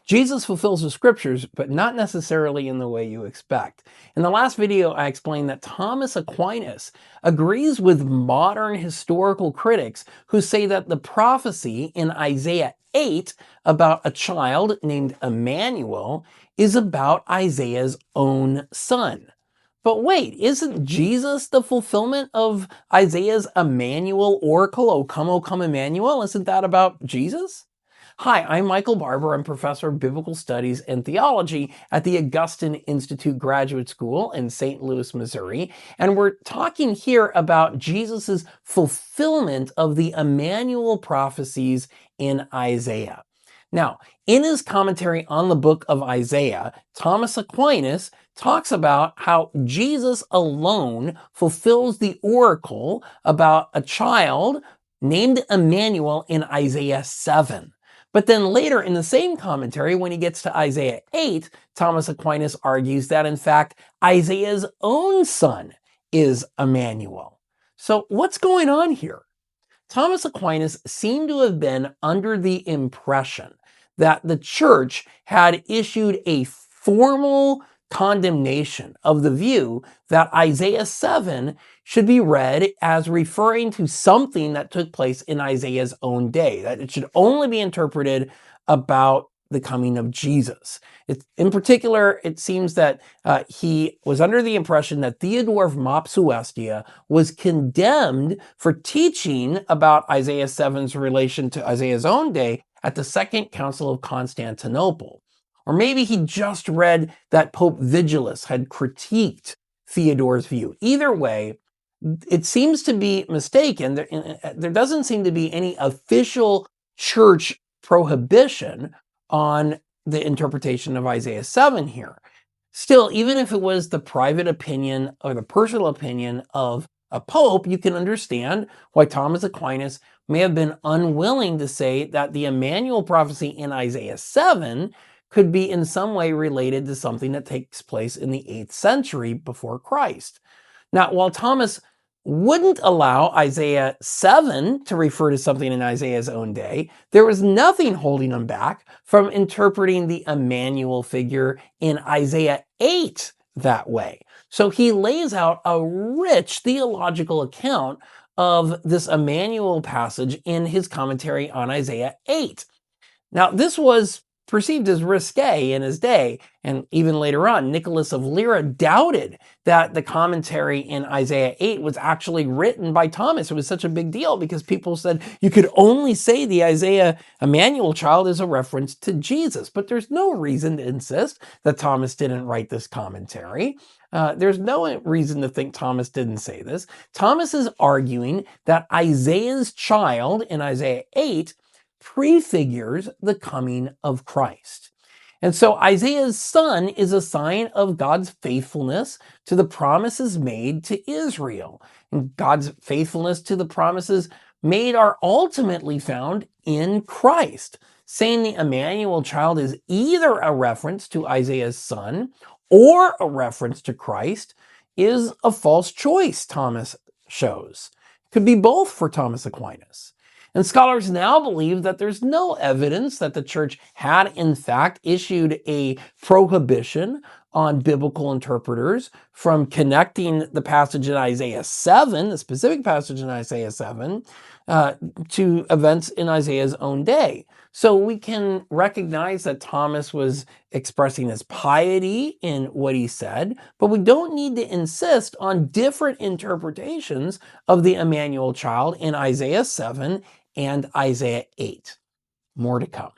Jesus fulfills the scriptures, but not necessarily in the way you expect. In the last video, I explained that Thomas Aquinas agrees with modern historical critics who say that the prophecy in Isaiah 8 about a child named Emmanuel is about Isaiah's own son. But wait, isn't Jesus the fulfillment of Isaiah's Emmanuel oracle? O come, Emmanuel. Isn't that about Jesus? Hi, I'm Michael Barber. I'm professor of biblical studies and theology at the Augustine Institute Graduate School in St. Louis, Missouri. And we're talking here about Jesus's fulfillment of the Emmanuel prophecies in Isaiah. Now, in his commentary on the book of Isaiah, Thomas Aquinas talks about how Jesus alone fulfills the oracle about a child named Emmanuel in Isaiah 7. But then later in the same commentary, when he gets to Isaiah 8, Thomas Aquinas argues that in fact, Isaiah's own son is Emmanuel. So what's going on here? Thomas Aquinas seemed to have been under the impression that the church had issued a formal condemnation of the view that Isaiah 7 should be read as referring to something that took place in Isaiah's own day, that it should only be interpreted about the coming of Jesus. In particular, it seems that he was under the impression that Theodore of Mopsuestia was condemned for teaching about Isaiah 7's relation to Isaiah's own day at the Second Council of Constantinople. Or maybe he just read that Pope Vigilus had critiqued Theodore's view. Either way, it seems to be mistaken. There doesn't seem to be any official church prohibition on the interpretation of Isaiah 7 here. Still, even if it was the private opinion or the personal opinion of a pope, you can understand why Thomas Aquinas may have been unwilling to say that the Emmanuel prophecy in Isaiah 7 could be in some way related to something that takes place in the 8th century before Christ. Now, while Thomas wouldn't allow Isaiah 7 to refer to something in Isaiah's own day, there was nothing holding him back from interpreting the Emmanuel figure in Isaiah 8 that way. So he lays out a rich theological account of this Emmanuel passage in his commentary on Isaiah 8. Now, this was perceived as risque in his day, and even later on, Nicholas of Lyra doubted that the commentary in Isaiah 8 was actually written by Thomas. It was such a big deal because people said you could only say the Isaiah Emmanuel child is a reference to Jesus, but there's no reason to insist that Thomas didn't write this commentary. There's no reason to think Thomas didn't say this. Thomas is arguing that Isaiah's child in Isaiah 8 prefigures the coming of Christ. And so Isaiah's son is a sign of God's faithfulness to the promises made to Israel. And God's faithfulness to the promises made are ultimately found in Christ. Saying the Emmanuel child is either a reference to Isaiah's son or a reference to Christ is a false choice, Thomas shows. It could be both for Thomas Aquinas. And scholars now believe that there's no evidence that the church had in fact issued a prohibition on biblical interpreters from connecting the passage in Isaiah 7, the specific passage in Isaiah 7, to events in Isaiah's own day. So we can recognize that Thomas was expressing his piety in what he said, but we don't need to insist on different interpretations of the Emmanuel child in Isaiah 7 and Isaiah 8. More to come.